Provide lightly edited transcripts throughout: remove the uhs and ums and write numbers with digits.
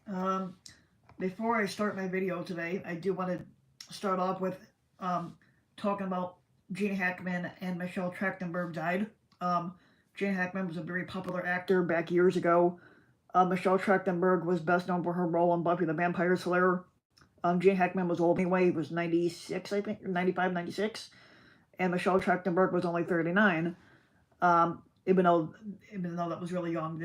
Um, Before I start my video today, I do want to start off with talking about Gene Hackman and Michelle Trachtenberg died. Um, Gene Hackman was a very popular actor back years ago. Michelle Trachtenberg was best known for her role in Buffy the Vampire Slayer. Gene Hackman was old anyway. He was 96, I think, 95, 96. And Michelle Trachtenberg was only 39. Um, even though even though that was really young,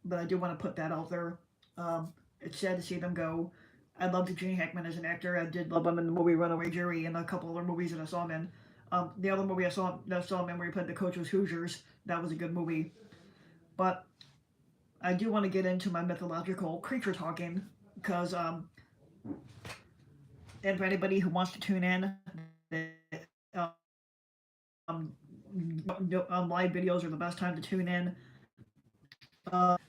but I do want to put that out there. Um, it's sad to see them go. I loved Gene Hackman as an actor. I did love him in the movie Runaway Jury and a couple other movies that I saw him in. The other movie I saw him in where he played the coach was Hoosiers. That was a good movie. But I do want to get into my mythological creature talking because and for anybody who wants to tune in, live videos are the best time to tune in.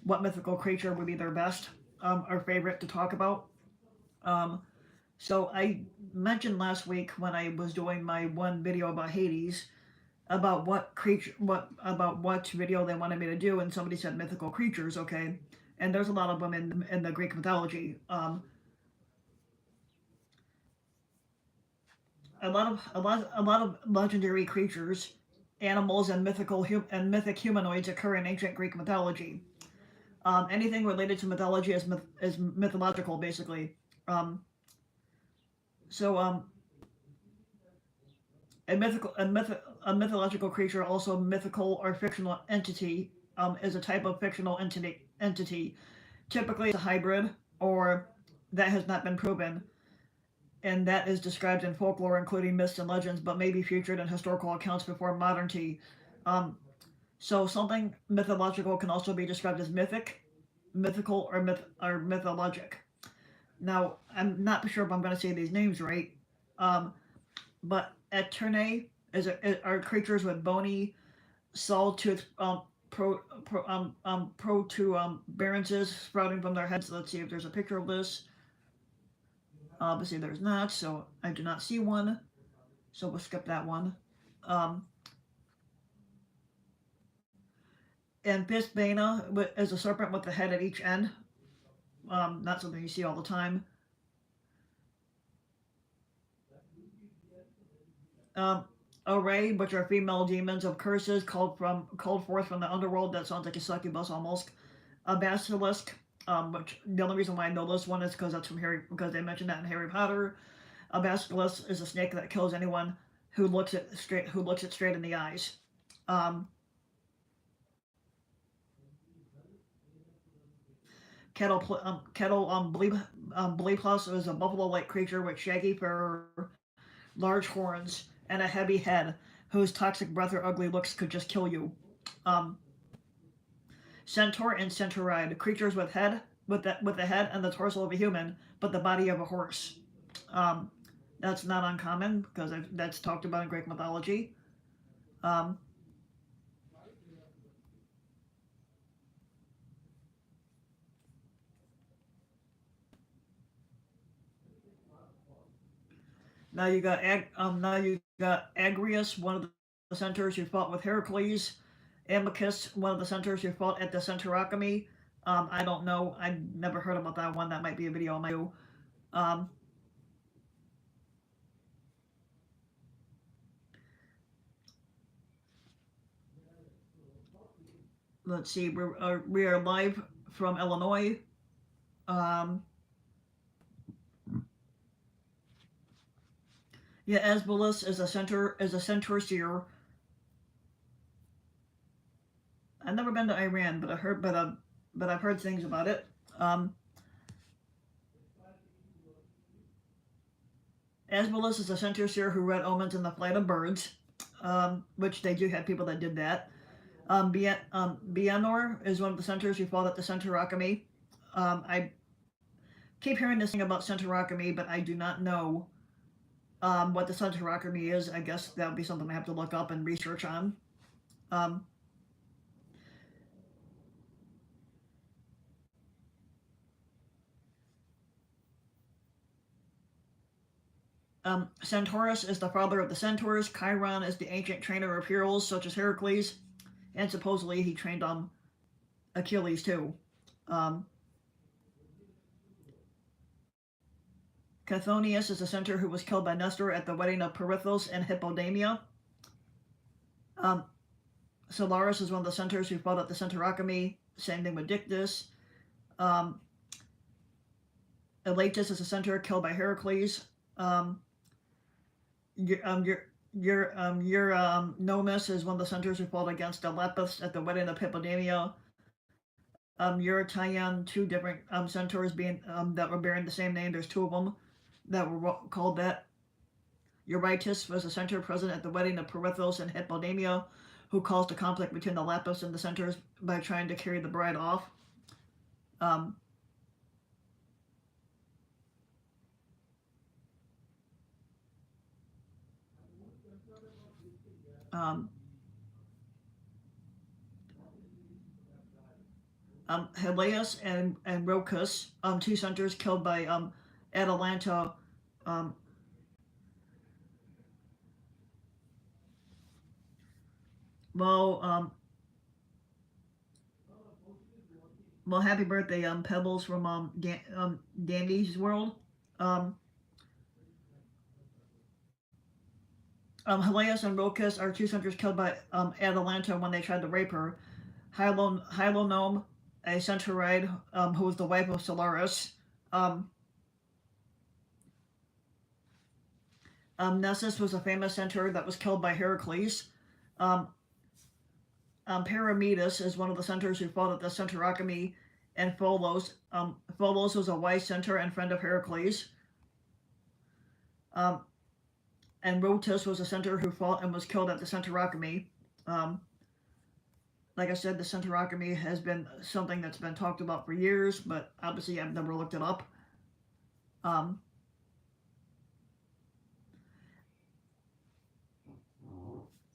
What mythical creature would be their best or favorite to talk about? Um, so I mentioned last week when I was doing my one video about Hades about what video they wanted me to do, and somebody said mythical creatures. Okay, and there's a lot of them in the Greek mythology. A lot of legendary creatures, animals, and mythic humanoids occur in ancient Greek mythology. Anything related to mythology is mythological, basically. Um, so a mythological creature, also mythical or fictional entity, is a type of fictional entity. Typically, it's a hybrid or that has not been proven, and that is described in folklore, including myths and legends, but may be featured in historical accounts before modernity. Um, so something mythological can also be described as mythical, or mythologic. Now, I'm not sure if I'm going to say these names right, um, but Eternae are creatures with bony, saw-toothed protuberances sprouting from their heads. Let's see if there's a picture of this. Obviously, there's not, so I do not see one. So we'll skip that one. Um, and Bisbana is a serpent with the head at each end. Not something you see all the time. Um, Array, which are female demons of curses called forth from the underworld. That sounds like a succubus almost. A basilisk, which the only reason why I know this one is because they mentioned that in Harry Potter. A basilisk is a snake that kills anyone who looks it straight in the eyes. Um, Kettle is a buffalo-like creature with shaggy fur, large horns, and a heavy head, whose toxic breath or ugly looks could just kill you. Um, Centaur and Centauride, creatures with the head and the torso of a human, but the body of a horse. Um, that's not uncommon because that's talked about in Greek mythology. Um, now you got Agrius, one of the centaurs who fought with Heracles. Amicus, one of the centaurs who fought at the Centaurachemy. I don't know. I never heard about that one. That might be a video on my own. Um, let's see. We are live from Illinois. Um, yeah, Asbolus is a centaur seer. I've never been to Iran, but I've heard things about it. Um, Asbolus is a centaur seer who read omens in the flight of birds, which they do have people that did that. Bianor is one of the centaurs who fought at the Centaurachemy. I keep hearing this thing about Centaurachemy, but I do not know what the Centaurachemy is. I guess that would be something I have to look up and research on. Um, Centaurus is the father of the centaurs. Chiron is the ancient trainer of heroes such as Heracles, and supposedly he trained Achilles too. Um, Chthonius is the centaur who was killed by Nestor at the wedding of Perithous and Hippodamia. Um, Solaris is one of the centaurs who fought at the Centaurachemy. Same thing with Dictys. Um, Elatus is a centaur killed by Heracles. Your Nomus is one of the centaurs who fought against Lepus at the wedding of Hippodamia. Eurytion, two different centaurs being that were bearing the same name. There's two of them that were called that. Eurytus was a centaur present at the wedding of Perithous and Hippodamia, who caused a conflict between the Lapis and the centaurs by trying to carry the bride off. Um, um, Helios and Rhocus, two centaurs killed by Atalanta. Um, well, um, well, happy birthday, Pebbles from Dandy's World. Um, Helios and Rhocus are two centaurs killed by Atalanta when they tried to rape her. Hylonome, a centauride who was the wife of Solaris. Nessus was a famous centaur that was killed by Heracles. Paramedes is one of the centaurs who fought at the Centaurachemy, and Pholos. Pholos was a wise centaur and friend of Heracles. And Rhotus was a centaur who fought and was killed at the Centaurachemy. Like I said, the Centaurachemy has been something that's been talked about for years, but obviously I've never looked it up.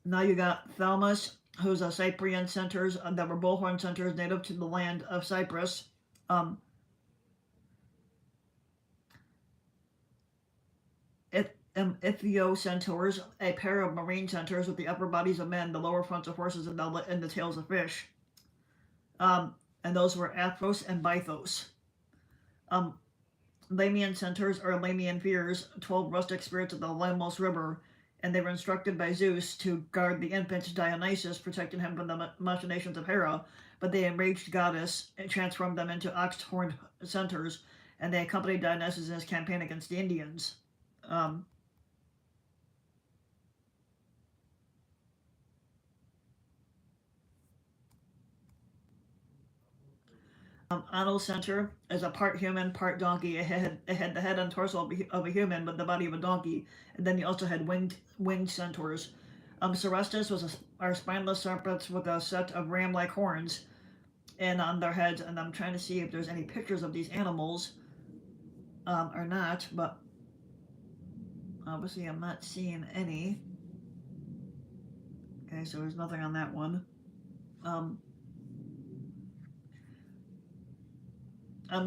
Now you got Thelmus, who's a Cyprian centaurs that were bullhorn centaurs native to the land of Cyprus. Ichthyocentaurs, a pair of marine centaurs with the upper bodies of men, the lower fronts of horses, and the tails of fish. And those were Aphros and Bythos. Lamian centaurs are Lamian fears, 12 rustic spirits of the Lemnos River, and they were instructed by Zeus to guard the infant Dionysus, protecting him from the machinations of Hera, but the enraged goddess transformed them into ox-horned centaurs, and they accompanied Dionysus in his campaign against the Indians. Anno centaur is a part human, part donkey. It had the head and torso of a human, but the body of a donkey. And then you also had winged centaurs. Serestus are spineless serpents with a set of ram-like horns and on their heads. And I'm trying to see if there's any pictures of these animals or not, but obviously I'm not seeing any. Okay, so there's nothing on that one.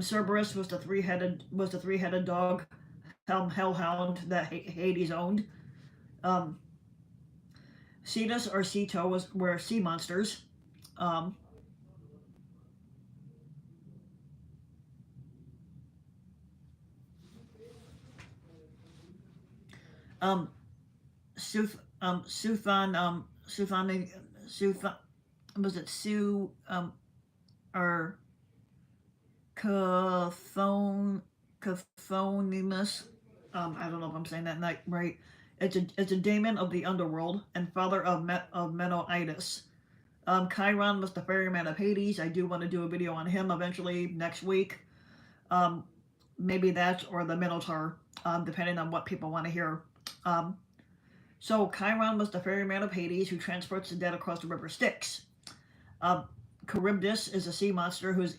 Cerberus was the three-headed dog, hellhound that Hades owned. Cetus or Ceto were sea monsters. Suthan, was it Su, or Chthonimus. I don't know if I'm saying that right. It's a daemon of the underworld and father of Menoitis. Chiron was the ferryman of Hades. I do want to do a video on him eventually next week. Maybe that or the Minotaur, depending on what people want to hear. So Chiron was the ferryman of Hades who transports the dead across the river Styx. Charybdis is a sea monster whose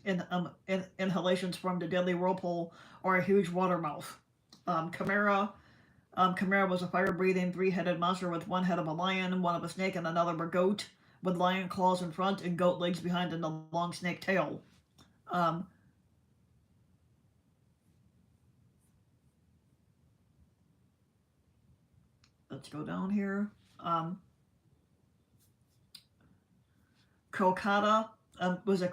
inhalations formed a deadly whirlpool or a huge water mouth. Chimera was a fire-breathing, three-headed monster with one head of a lion, one of a snake, and another of a goat, with lion claws in front and goat legs behind and a long snake tail. Let's go down here. Crocata is a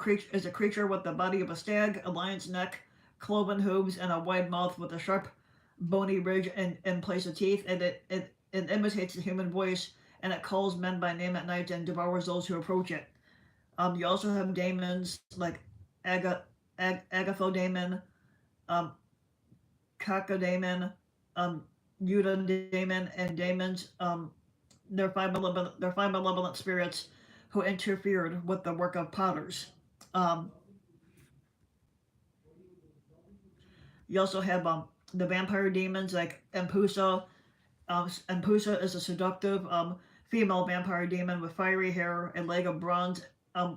creature with the body of a stag, a lion's neck, cloven hooves, and a wide mouth with a sharp bony ridge in place of teeth, and it imitates the human voice, and it calls men by name at night and devours those who approach it. You also have daemons like Agathodamon, um, Cacodamon, um, Eudaemon, and daemons. They're five malevolent spirits who interfered with the work of potters. Um, you also have the vampire demons like Empusa. Empusa is a seductive female vampire demon with fiery hair and leg of bronze,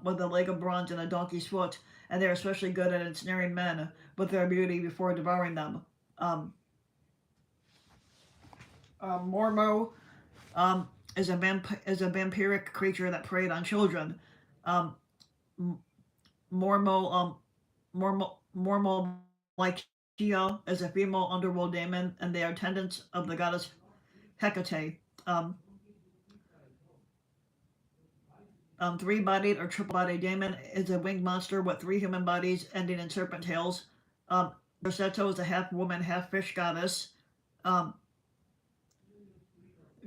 with a leg of bronze and a donkey's foot, and they're especially good at ensnaring men with their beauty before devouring them. Um, Mormo is a vampiric creature that preyed on children. Um, Mormo Mormolaikia is a female underworld demon, and they are attendants of the goddess Hecate. Three-bodied or triple-bodied daemon is a winged monster with three human bodies ending in serpent tails. Rosetto is a half-woman, half-fish goddess. Um,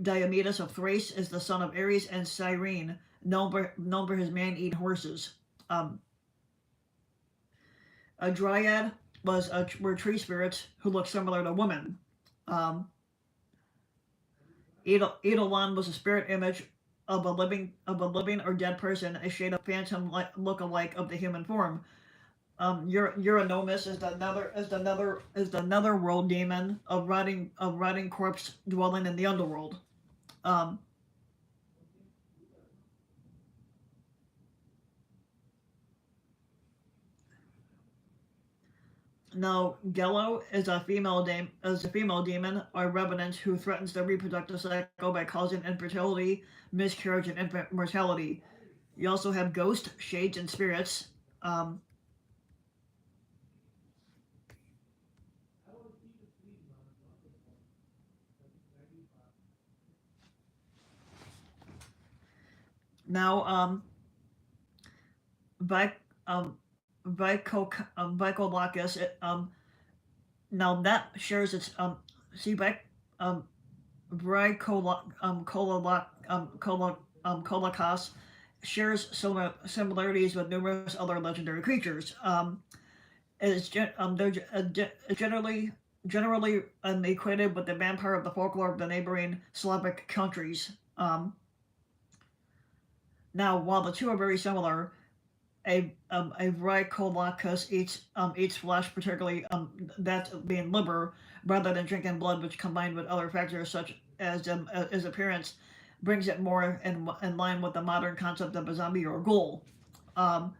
Diomedes of Thrace is the son of Ares and Cyrene, known for his man-eating horses. Um, a dryad were tree spirits who looked similar to women. Um, Eidolon was a spirit image of a living or dead person, a shade of phantom look-alike of the human form. Eurynomus is the netherworld demon of rotting corpse dwelling in the underworld. Um, Now, Gello is a female demon or revenant who threatens the reproductive cycle by causing infertility, miscarriage, and infant mortality. You also have ghost, shades, and spirits. Um, Now, Vi- um, Vicolacus, now that shares its see um, Colacos shares similarities with numerous other legendary creatures. Generally equated with the vampire of the folklore of the neighboring Slavic countries. Now, while the two are very similar, a Vricolaicus eats flesh, particularly that being liver, rather than drinking blood, which combined with other factors such as appearance, brings it more in line with the modern concept of a zombie or a ghoul. Um,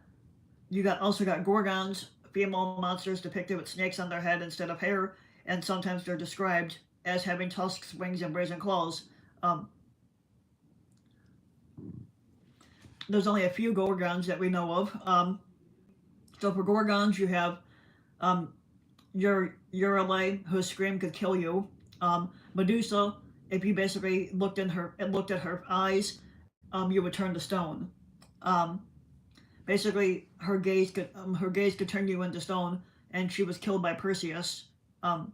you got gorgons, female monsters depicted with snakes on their head instead of hair, and sometimes they're described as having tusks, wings, and brazen claws. Um, there's only a few gorgons that we know of. So for gorgons, you have um, your Urale, whose scream could kill you. Medusa, if you basically looked at her eyes, you would turn to stone. Um, Basically, her gaze could turn you into stone, and she was killed by Perseus. Um,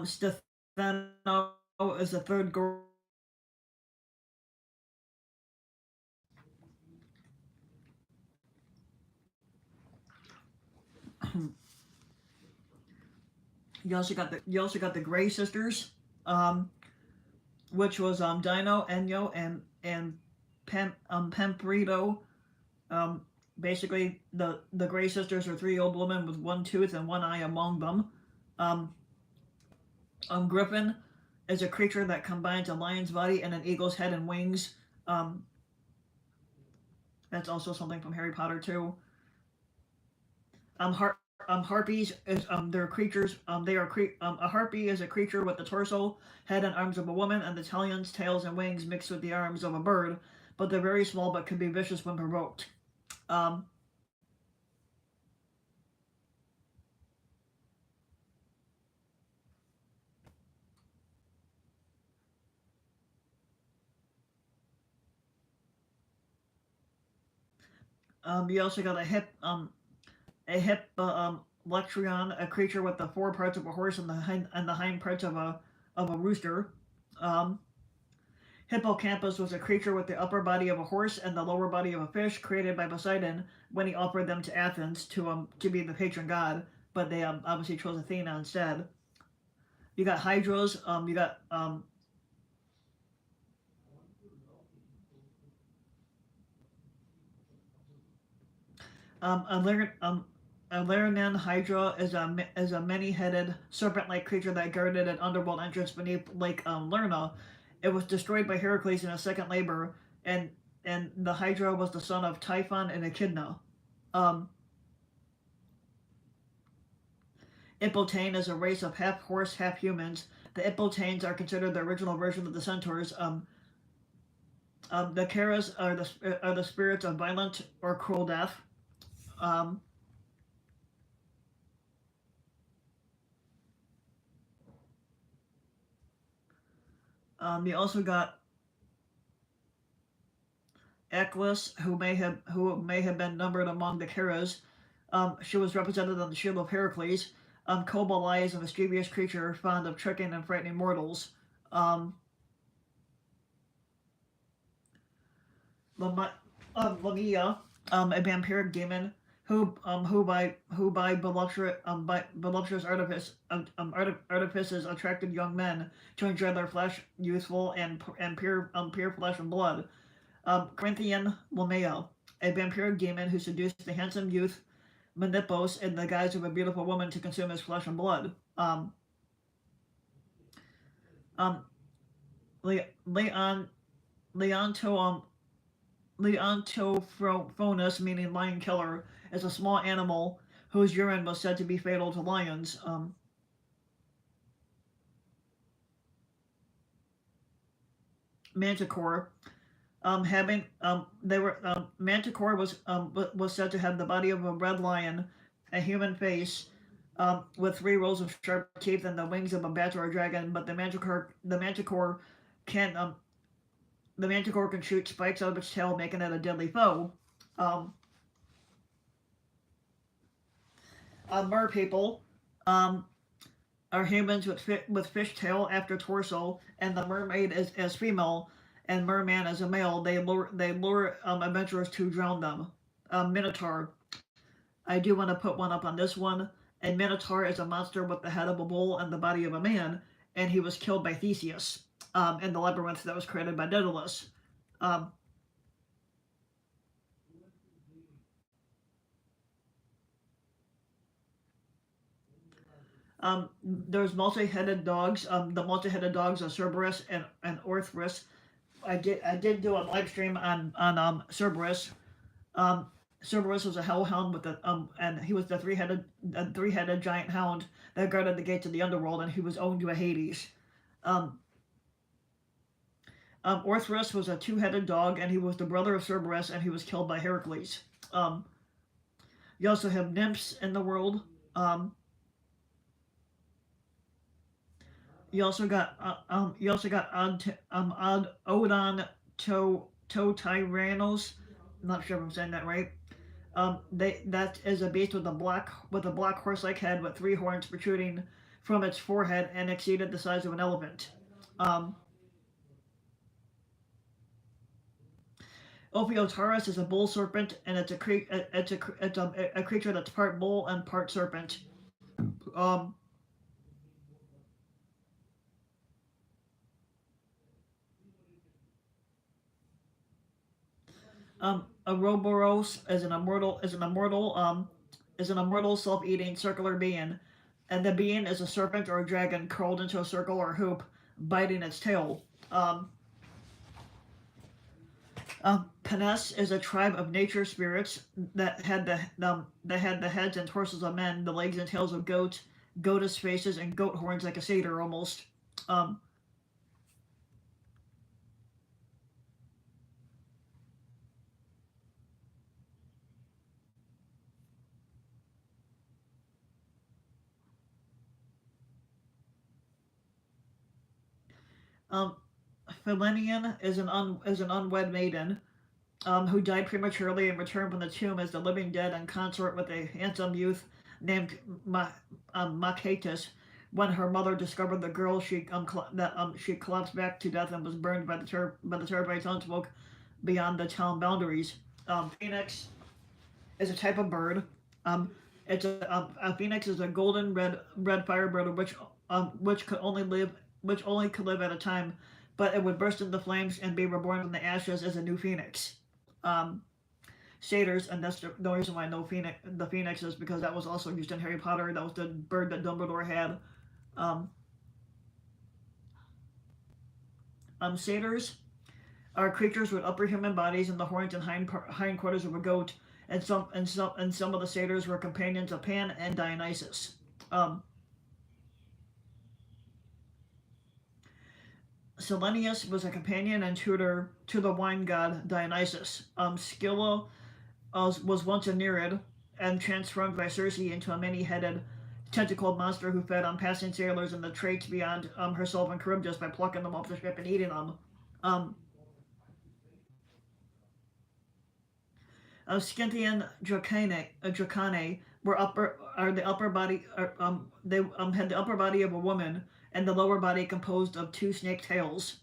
Stefano is the third girl. You also got the Gray sisters, um, which was Dino, Enyo, and Pamperito. Um, Basically, the Gray sisters are three old women with one tooth and one eye among them. Um, Griffin is a creature that combines a lion's body and an eagle's head and wings. Um, that's also something from Harry Potter too. Har- Harpies is they're creatures. They are a harpy is a creature with the torso, head, and arms of a woman, and the talons, tails, and wings mixed with the arms of a bird. But they're very small, but can be vicious when provoked. Um, you also got a hip Lectrion, a creature with the fore parts of a horse and the hind parts of a rooster. Um, Hippocampus was a creature with the upper body of a horse and the lower body of a fish, created by Poseidon when he offered them to Athens to be the patron god, but they obviously chose Athena instead. You got Hydros. You got a Larinan Hydra is a many-headed serpent-like creature that guarded an underworld entrance beneath Lake Lerna. It was destroyed by Heracles in a second labor, and the Hydra was the son of Typhon and Echidna. Um, Ippotane is a race of half horse, half humans. The Ippotanes are considered the original version of the centaurs. The Keras are the spirits of violent or cruel death. Um, you also got Equus, who may have been numbered among the Keras. She was represented on the shield of Heracles. Cobalt is a mischievous creature fond of tricking and frightening mortals. Um, Lamia, a vampiric demon who by voluptuous artifices attracted young men to enjoy their flesh, youthful and pure flesh and blood. Corinthian Lamia, a vampiric demon who seduced the handsome youth Menipos in the guise of a beautiful woman to consume his flesh and blood. Um, Leon Leonto Leontophronus, meaning lion killer, is a small animal whose urine was said to be fatal to lions. Manticore, having they were Manticore was said to have the body of a red lion, a human face, with three rows of sharp teeth and the wings of a bat or a dragon. But can the Manticore can shoot spikes out of its tail, making it a deadly foe. Um, Mer people um, are humans with fish tail after torso, and the mermaid is as female, and merman as a male. They lure adventurers to drown them. Minotaur. I do want to put one up on this one. A minotaur is a monster with the head of a bull and the body of a man, and he was killed by Theseus in the labyrinth that was created by Daedalus. Um, there's multi-headed dogs. The multi-headed dogs are Cerberus and Orthrus. I did do a live stream on Cerberus. Um, Cerberus was a hellhound with and he was the three-headed giant hound that guarded the gates of the underworld, and he was owned by Hades. Um, Orthrus was a two-headed dog, and he was the brother of Cerberus, and he was killed by Heracles. Um, you also have nymphs in the world. Um, you also got Odd Odon to Tyrannos. I'm not sure if I'm saying that right. That is a beast with a black horse-like head with three horns protruding from its forehead and exceeded the size of an elephant. Um, Ophiotaurus is a bull serpent, and it's a creature that's part bull and part serpent. Um, Ouroboros is an immortal self-eating circular being, and the being is a serpent or a dragon curled into a circle or hoop, biting its tail. Panes is a tribe of nature spirits that had the heads and torsos of men, the legs and tails of goats, goatess faces, and goat horns like a satyr almost. Um, um, Philenian is an unwed maiden who died prematurely and returned from the tomb as the living dead and consort with a handsome youth named Makatis. When her mother discovered the girl, she collapsed back to death and was burned by the terrifying sunsmoke beyond the town boundaries. Phoenix is a type of bird. Um, a phoenix is a golden red firebird which could only live which only could live at a time, but it would burst into flames and be reborn from the ashes as a new phoenix. Um, Satyrs, and that's the reason why I know the phoenix is because that was also used in Harry Potter. That was the bird that Dumbledore had. Um, Satyrs are creatures with upper human bodies and the horns and hindquarters of a goat, and some of the satyrs were companions of Pan and Dionysus. Um, Selenius was a companion and tutor to the wine god Dionysus. Scylla was once a Nereid and transformed by Circe into a many-headed, tentacled monster who fed on passing sailors and the traits beyond herself and Charybdis by plucking them off the ship and eating them. Um, Scythian Dracanae were upper are the upper body they had the upper body of a woman and the lower body composed of two snake tails.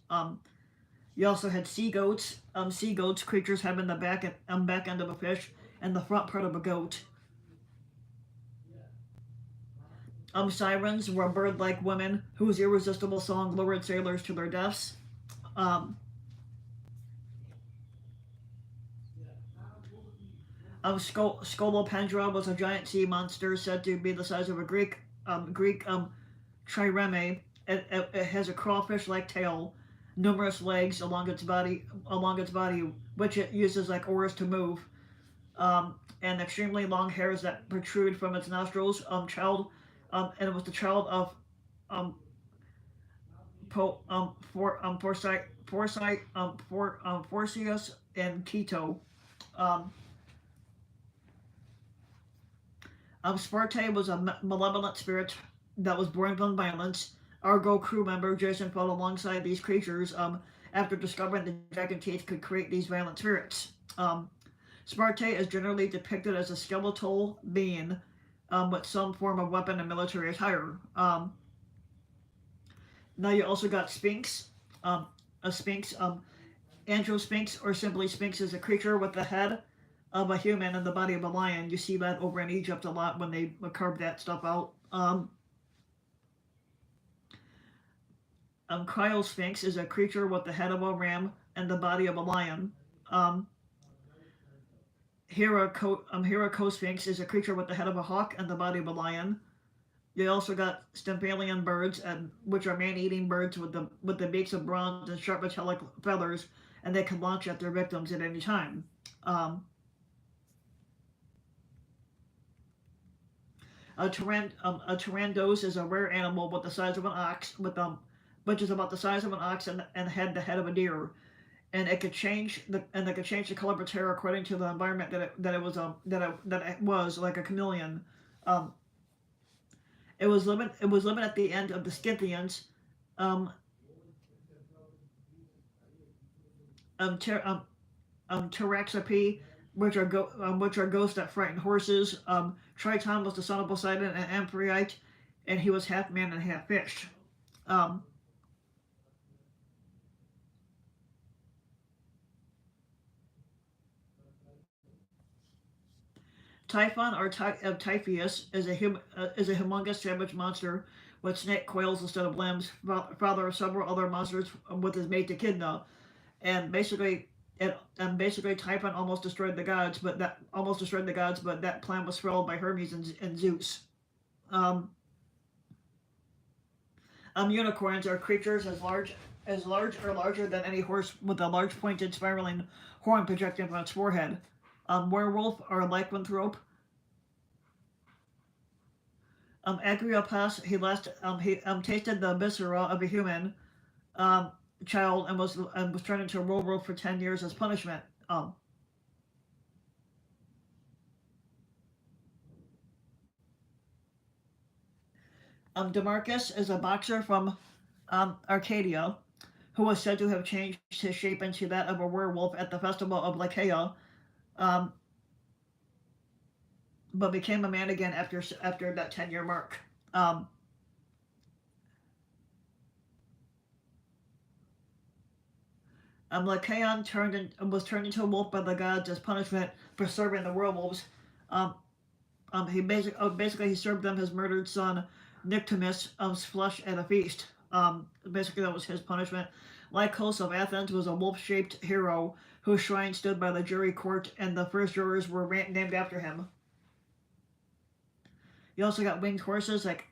You also had sea goats. Sea goats, creatures having the back end of a fish and the front part of a goat. Sirens were bird-like women whose irresistible song lured sailors to their deaths. Um, Scolopendra was a giant sea monster said to be the size of a Greek trireme. It has a crawfish-like tail, numerous legs along its body, which it uses like oars to move, and extremely long hairs that protrude from its nostrils. And it was the child of um, Forsyth and Keto. Um, Sparta was a malevolent spirit that was born from violence. Argo crew member Jason fought alongside these creatures after discovering the dragon teeth could create these violent spirits. Sparta is generally depicted as a skeletal being with some form of weapon and military attire. Now you also got Sphinx. A Sphinx, Androsphinx, or simply Sphinx, is a creature with the head of a human and the body of a lion. You see that over in Egypt a lot when they carve that stuff out. Cryosphinx is a creature with the head of a ram and the body of a lion. Herocosphinx is a creature with the head of a hawk and the body of a lion. You also got Stymphalian birds, which are man-eating birds with the beaks of bronze and sharp metallic feathers, and they can launch at their victims at any time. A Tyrannos is a rare animal with the size of an ox, which is about the size of an ox and had the head of a deer, and it could change the color of its hair according to the environment that it was like a chameleon. Um, it was living at the end of the Scythians. Um, Taraxapi, which are ghosts that frighten horses. Triton was the son of Poseidon and Amphitrite, and he was half man and half fish. Um, Typhon or Typhoeus is a humongous savage monster with snake coils instead of limbs, father of several other monsters with his mate Echidna, and basically Typhon almost destroyed the gods, but that plan was foiled by Hermes and Zeus. Um, Unicorns are creatures as large or larger than any horse with a large pointed spiraling horn projecting from its forehead. Werewolf or lycanthrope. Agriopas, he tasted the viscera of a human um, child and was turned into a werewolf for 10 years as punishment. Demarcus is a boxer from Arcadia who was said to have changed his shape into that of a werewolf at the festival of Lycaea. Um, but became a man again after that 10-year mark. Um, Lycaon was turned into a wolf by the gods as punishment for serving the werewolves. Um, basically he served them his murdered son Nyctimus' flesh at a feast. Basically that was his punishment. Lycos of Athens was a wolf-shaped hero whose shrine stood by the jury court, and the first jurors were named after him. You also got winged horses like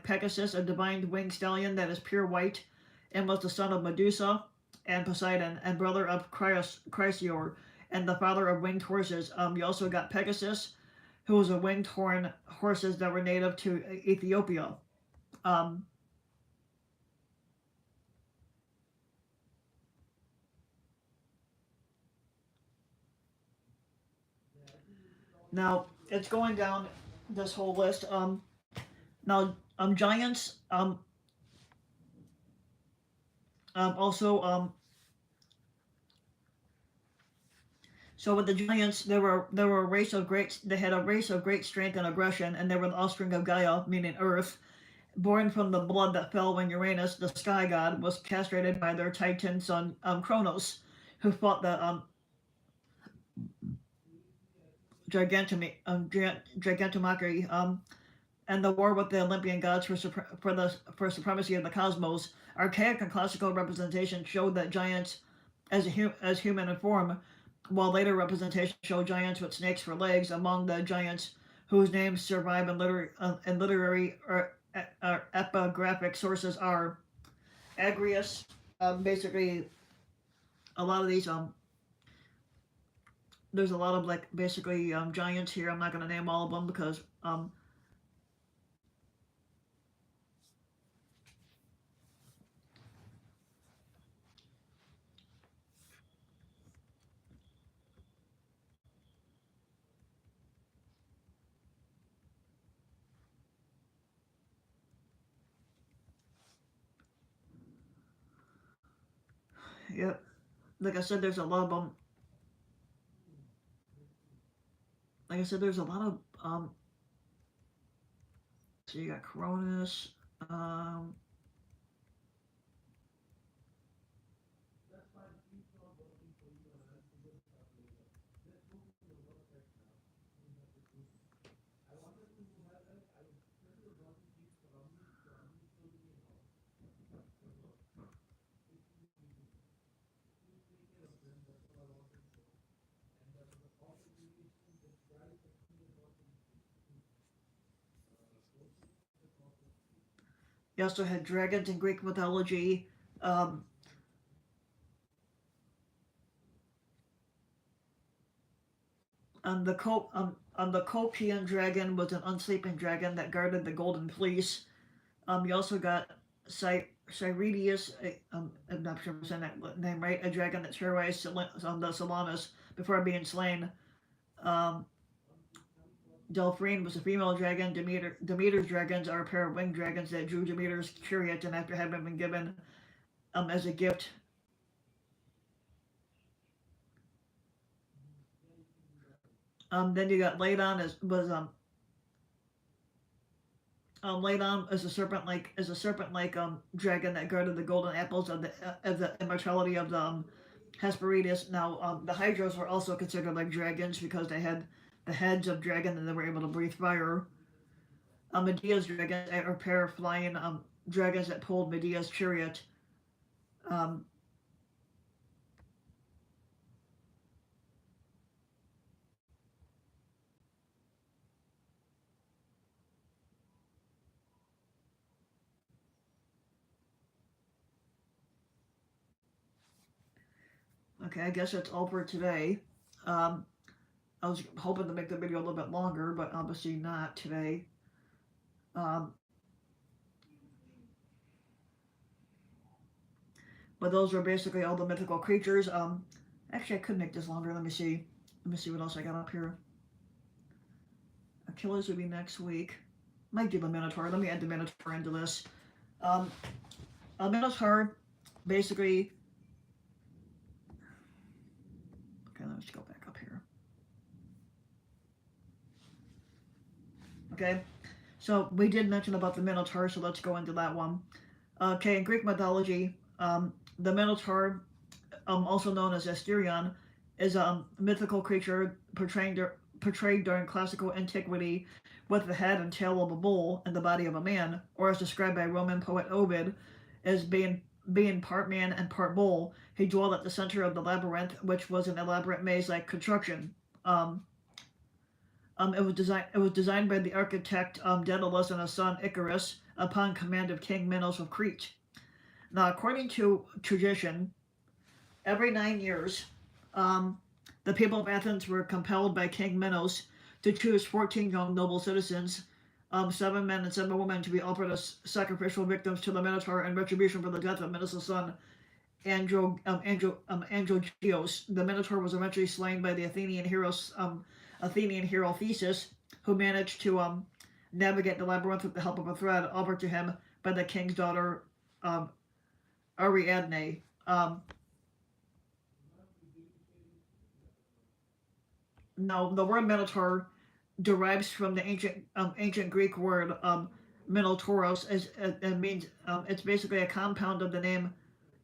Pegasus, a divine winged stallion that is pure white, and was the son of Medusa and Poseidon, and brother of Chrysaor, and the father of winged horses. You also got Pegasus, who was a winged horses that were native to Ethiopia. Um, Now it's going down this whole list. Now giants. Also So with the giants, there were a race of great. They had a race of great strength and aggression, and they were the offspring of Gaia, meaning Earth, born from the blood that fell when Uranus, the sky god, was castrated by their Titan son Kronos, who fought the Gigantomachy, and the war with the Olympian gods for supremacy of the cosmos. Archaic and classical representations showed that giants as human in form, while later representations show giants with snakes for legs. Among the giants whose names survive in literary or epigraphic sources are Agrius. Basically, a lot of these there's a lot of like basically giants here. I'm not going to name all of them because yep. Like I said, there's a lot of them. Like I said, there's a lot of so you got Cronus. Um, you also had dragons in Greek mythology. Um, the Colchian dragon was an unsleeping dragon that guarded the Golden Fleece. You also got Cyrenius, I'm not sure if I'm saying that name right, a dragon that terrorized the Salamis before being slain. Um, Delphine was a female dragon. Demeter's dragons are a pair of winged dragons that drew Demeter's chariot, and after having been given as a gift. Then you got Ladon Ladon as a serpent like dragon that guarded the golden apples of the immortality of the Hesperides. Now the Hydras were also considered like dragons because they had the heads of dragon and they were able to breathe fire. Medea's dragons are a pair of flying dragons that pulled Medea's chariot. Um, okay, I guess that's all for today. Um, I was hoping to make the video a little bit longer, but obviously not today. Um, but those are basically all the mythical creatures. Actually, I could make this longer. Let me see. Let me see what else I got up here. Achilles would be next week. Might do the Minotaur. Let me add the Minotaur into this. Um, a Minotaur, basically. Okay, let's go back up here. Okay, so we did mention about the Minotaur, so let's go into that one. Okay, in Greek mythology, the Minotaur, also known as Asterion, is a mythical creature portrayed during classical antiquity with the head and tail of a bull and the body of a man, or as described by Roman poet Ovid, as being part man and part bull. He dwelled at the center of the labyrinth, which was an elaborate maze-like construction. Um, it was designed by the architect Daedalus and his son Icarus upon command of King Minos of Crete. Now, according to tradition, every 9 years, um, the people of Athens were compelled by King Minos to choose 14 young noble citizens, 7 men and 7 women, to be offered as sacrificial victims to the Minotaur in retribution for the death of Minos' son, Androgeos. The Minotaur was eventually slain by the Athenian hero Theseus, who managed to navigate the labyrinth with the help of a thread offered to him by the king's daughter, um, Ariadne. Now, the word Minotaur derives from the ancient Greek word Minotauros, as it means it's basically a compound of the name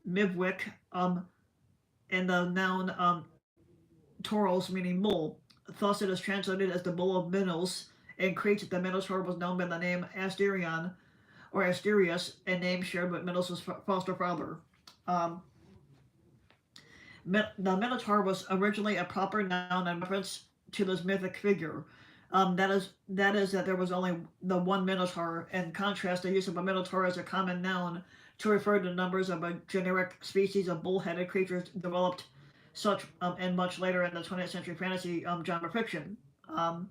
Mivwick and the noun Tauros, meaning bull. Thus, it is translated as the bull of Minos. In Crete, the Minotaur was known by the name Asterion or Asterius, a name shared with Minos' foster father. Um, the Minotaur was originally a proper noun in reference to this mythic figure. That there was only the one Minotaur. In contrast, the use of a Minotaur as a common noun to refer to numbers of a generic species of bull-headed creatures developed such and much later in the 20th century fantasy genre fiction. Um,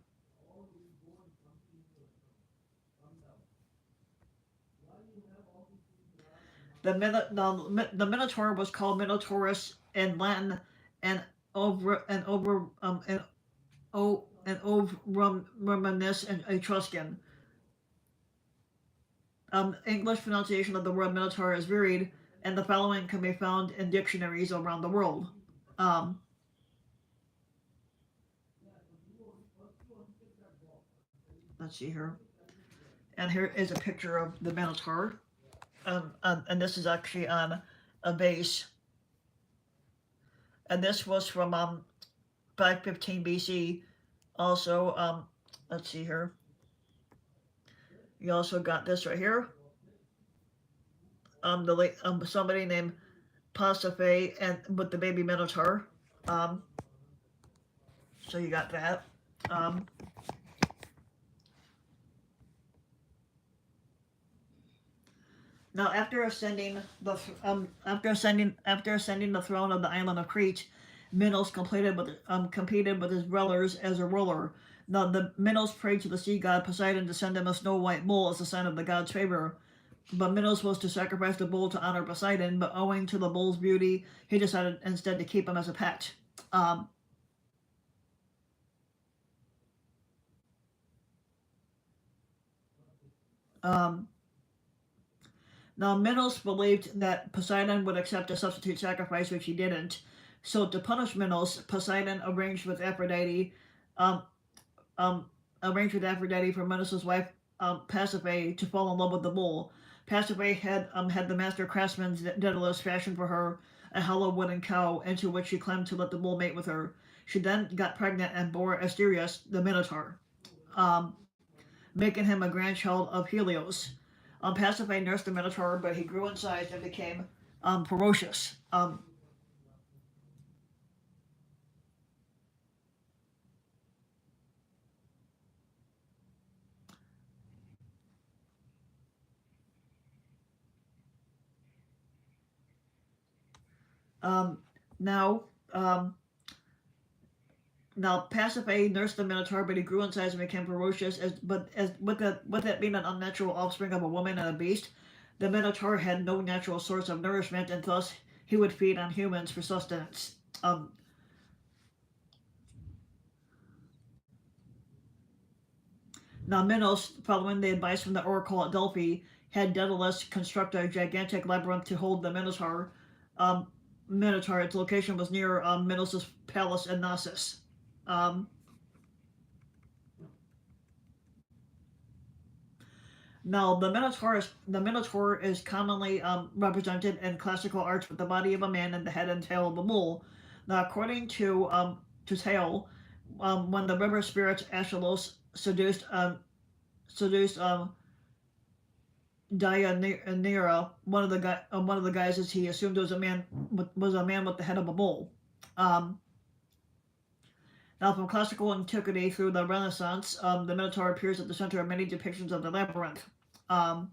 the Minotaur was called Minotaurus in Latin and over Romanus and Etruscan. English pronunciation of the word Minotaur is varied, and the following can be found in dictionaries around the world. Um, let's see here. And here is a picture of the Minotaur. And this is actually on a base. And this was from 515 BC. Also, let's see here. You also got this right here. Somebody named Pasiphae and with the baby Minotaur. Um, so you got that. Um, Now, after ascending the throne of the island of Crete, Minos competed with his brothers as a ruler. Now, the Minos prayed to the sea god Poseidon to send him a snow white bull as a sign of the god's favor. But Minos was to sacrifice the bull to honor Poseidon, but owing to the bull's beauty, he decided instead to keep him as a pet. Um, um, Now, Minos believed that Poseidon would accept a substitute sacrifice, which he didn't. So, to punish Minos, Poseidon um, um, arranged with Aphrodite for Minos' wife Pasiphae to fall in love with the bull. Pasiphae had the master craftsman Daedalus fashion for her a hollow wooden cow into which she claimed to let the bull mate with her. She then got pregnant and bore Asterius, the Minotaur. Um, Making him a grandchild of Helios. Pasiphae nursed the Minotaur, but he grew in size and became ferocious. Um, now, um, Now Pasiphae nursed the Minotaur, but he grew in size and became ferocious. As with it being an unnatural offspring of a woman and a beast, the Minotaur had no natural source of nourishment, and thus he would feed on humans for sustenance. Um, Now Minos, following the advice from the oracle at Delphi, had Daedalus construct a gigantic labyrinth to hold the Minotaur. Um, Minotaur. Its location was near Minos' palace in Knossos. Um, Now, the Minotaur is commonly represented in classical arts with the body of a man and the head and tail of a bull. Now, according to tale, when the river spirit Aeschylus seduced Deianira, one of the guises he assumed was a man with the head of a bull. Um, Now, from classical antiquity through the Renaissance, the Minotaur appears at the center of many depictions of the labyrinth. Um,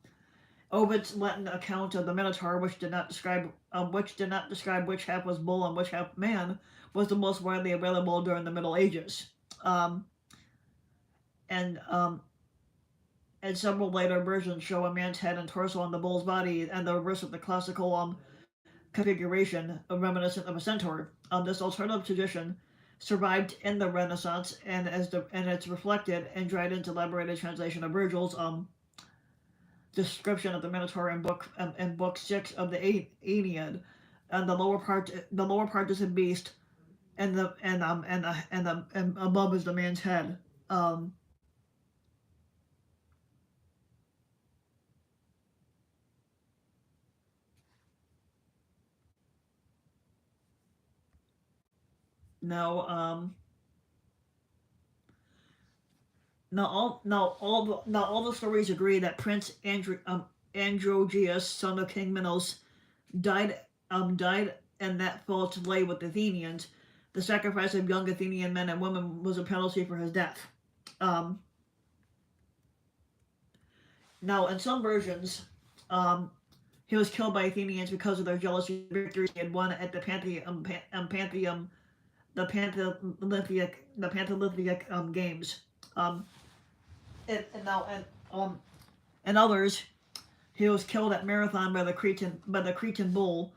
Ovid's Latin account of the Minotaur, which did not describe which half was bull and which half man, was the most widely available during the Middle Ages. Um, and and several later versions show a man's head and torso on the bull's body, and the reverse of the classical configuration, reminiscent of a centaur. This alternative tradition survived in the Renaissance, and it's reflected in Dryden's elaborated translation of Virgil's description of the Minotaur in book 6 of the Aeneid. And the lower part is a beast, and above is the man's head. Um, now all the stories agree that Prince Androgeus, son of King Minos, died died and that fell to lay with the Athenians. The sacrifice of young Athenian men and women was a penalty for his death. Um, Now, in some versions, um, he was killed by Athenians because of their jealous victories he had won at the Panthelithic games. Um, and and others, he was killed at Marathon by the Cretan bull,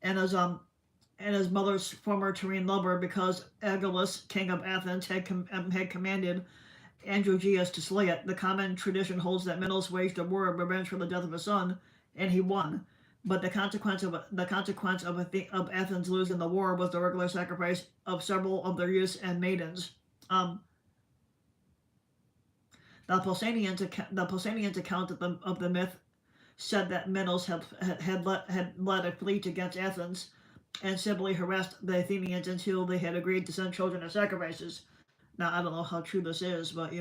and his mother's former Tyrrhene lover, because Agilus, king of Athens, had commanded Androgeus to slay it. The common tradition holds that Minos waged a war of revenge for the death of his son, and he won. But the consequence of Athens losing the war was the regular sacrifice of several of their youths and maidens. Um, the Pausanians account of the myth said that Minos had led a fleet against Athens and simply harassed the Athenians until they had agreed to send children as sacrifices. Now, I don't know how true this is, but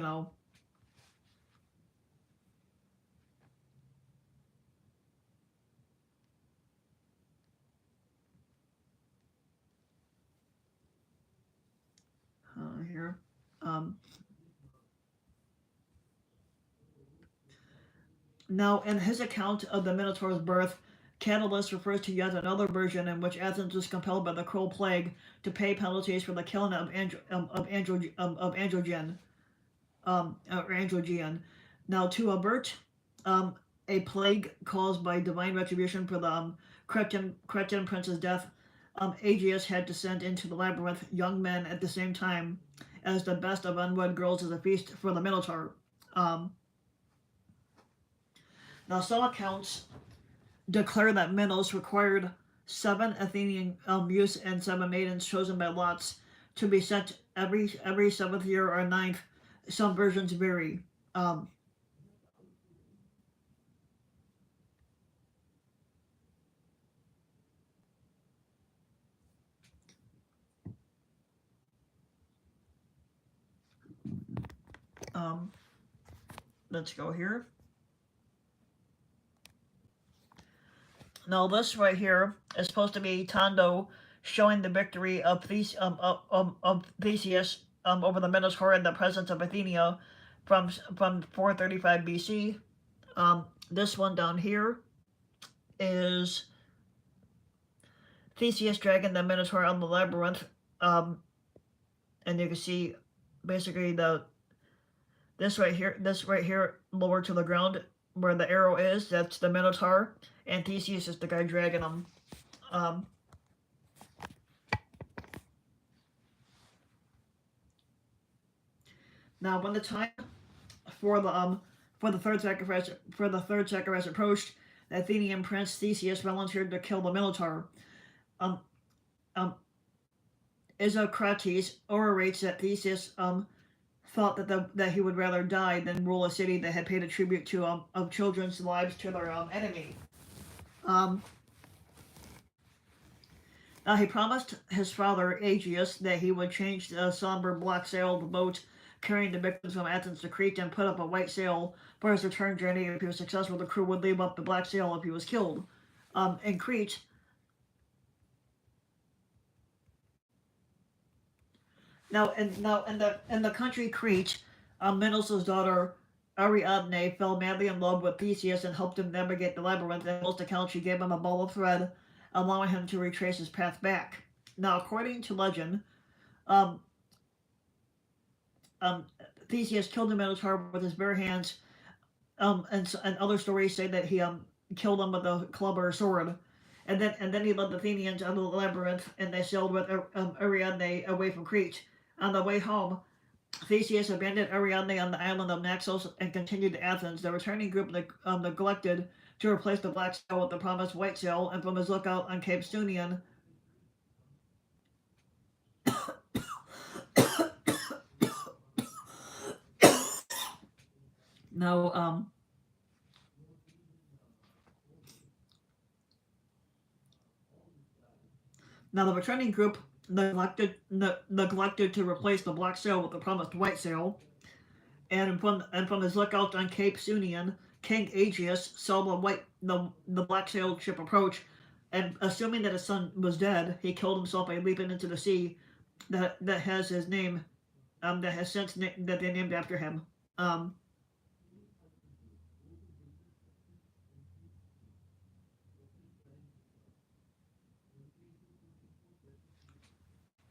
here. Um, Now, in his account of the Minotaur's birth, Catullus refers to yet another version in which Athens was compelled by the cruel plague to pay penalties for the killing of Androgeon. Now, to avert um, a plague caused by divine retribution for the Cretan prince's death, Aegeus had to send into the labyrinth young men at the same time as the best of unwed girls as a feast for the Minotaur. Um, Now, some accounts declare that Minos required 7 Athenian youths and 7 maidens chosen by lots to be sent every 7th year or ninth. Some versions vary. Um, um, let's go here. Now, this right here is supposed to be Tondo showing the victory of Theseus over the Minotaur in the presence of Athenia from 435 BC. This one down here is Theseus dragging the Minotaur on the labyrinth, um, and you can see basically this right here, lower to the ground where the arrow is. That's the Minotaur, and Theseus is the guy dragging him. Um, Now, when the time for the um for the third sacrifice approached, the Athenian prince Theseus volunteered to kill the Minotaur. Um, um, Isocrates orates that Theseus thought that he would rather die than rule a city that had paid a tribute to of children's lives to their enemy. Um, he promised his father Aegeus that he would change the somber black sail of the boat carrying the victims from Athens to Crete and put up a white sail for his return journey. If he was successful, the crew would leave up the black sail if he was killed. In Crete, in the country Crete, Minos' daughter Ariadne fell madly in love with Theseus and helped him navigate the labyrinth. And most accounts, she gave him a ball of thread, allowing him to retrace his path back. Now, according to legend, um, um, Theseus killed the Minotaur with his bare hands, and other stories say that he killed him with a club or a sword. And then he led the Athenians out of the labyrinth, and they sailed with Ariadne away from Crete. On the way home, Theseus abandoned Ariadne on the island of Naxos and continued to Athens. The returning group neglected to replace the black sail with the promised white sail, and from his lookout on Cape Stunion, now now the returning group neglected to replace the black sail with the promised white sail, and from his lookout on Cape Sunion, King Aegeus saw the black sailed ship approach, and assuming that his son was dead, he killed himself by leaping into the sea that has his name, that has since that they named after him. Um,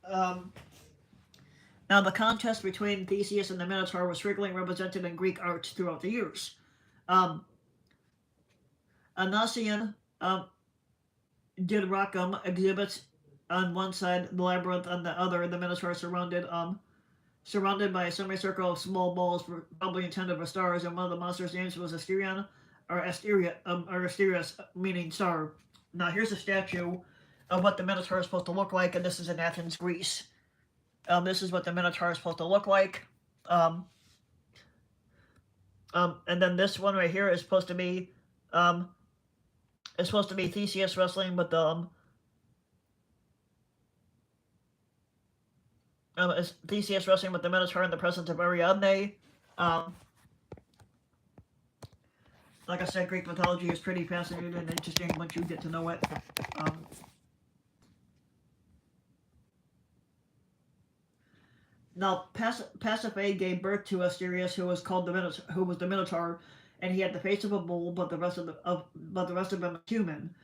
um, Now the contest between Theseus and the Minotaur was frequently represented in Greek art throughout the years. Um, Anasian Didrachum exhibits on one side, the labyrinth on the other, the Minotaur surrounded by a semicircle of small balls probably intended for stars, and one of the monsters' names was Asterion or Asterius, meaning star. Now here's a statue of what the Minotaur is supposed to look like, and this is in Athens, Greece. This is what the Minotaur is supposed to look like. Um, and then this one right here um, is supposed to be Theseus wrestling with Theseus wrestling with the Minotaur in the presence of Ariadne. Um, like I said, Greek mythology is pretty fascinating and interesting once you get to know it. Um, Now, Pasiphae gave birth to Asterius, who was called who was the Minotaur, and he had the face of a bull, but the rest of him was human.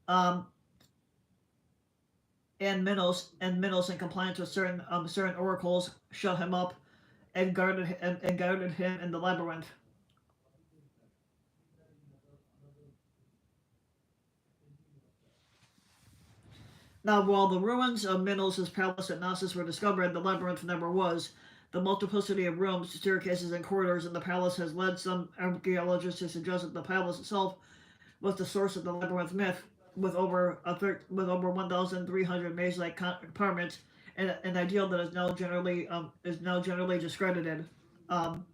Um, and Minos, in compliance with certain oracles, shut him up and guarded him in the labyrinth. Now, while the ruins of Minos' palace at Knossos were discovered, the labyrinth never was. The multiplicity of rooms, staircases, and corridors in the palace has led some archaeologists to suggest that the palace itself was the source of the labyrinth myth, with over 1,300 maze-like compartments, and an ideal that is now generally discredited. Um,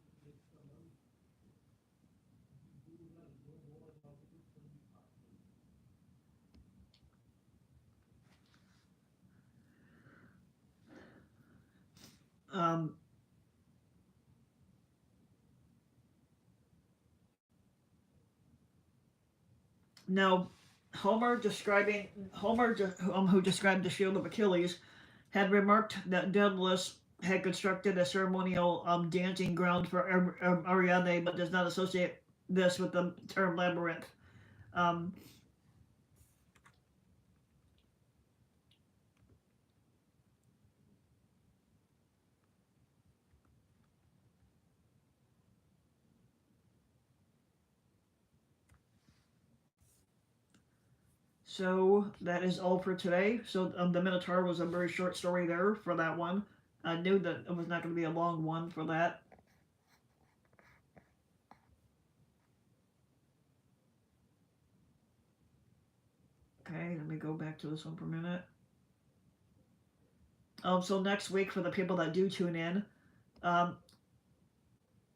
um, Now, who described the shield of Achilles, had remarked that Daedalus had constructed a ceremonial dancing ground for Ariadne, but does not associate this with the term labyrinth. Um, so that is all for today. So the Minotaur was a very short story there for that one. I knew that it was not going to be a long one for that. Okay, let me go back to this one for a minute. So next week, for the people that do tune in, um,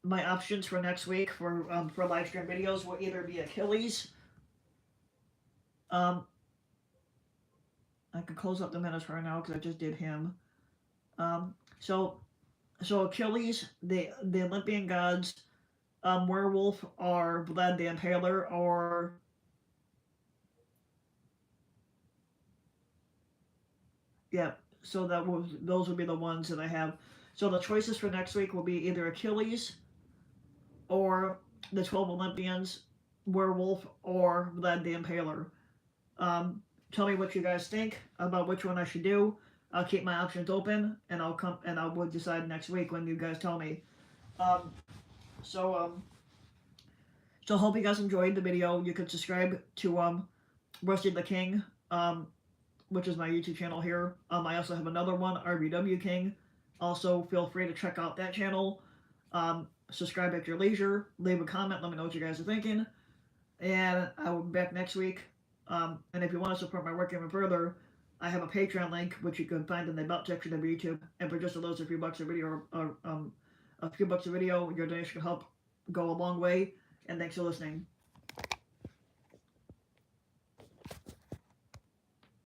my options for next week for live stream videos will either be Achilles. Um, I can close up the minutes right now because I just did him. Um, so so Achilles, the Olympian gods, Werewolf, or Vlad the Impaler, or yeah. So those would be the ones that I have. So the choices for next week will be either Achilles or the 12 Olympians, Werewolf, or Vlad the Impaler. Um, Tell me what you guys think about which one I should do. I'll keep my options open, and I will decide next week when you guys tell me. Um, so so hope you guys enjoyed the video. You can subscribe to Rusty the King, which is my YouTube channel here. I also have another one, RVW King. Also, feel free to check out that channel. Subscribe at your leisure. Leave a comment. Let me know what you guys are thinking. And I will be back next week. And if you want to support my work even further, I have a Patreon link, which you can find in the about section of YouTube. And for just a few bucks a video, or a few bucks a video, your donation can help go a long way. And thanks for listening.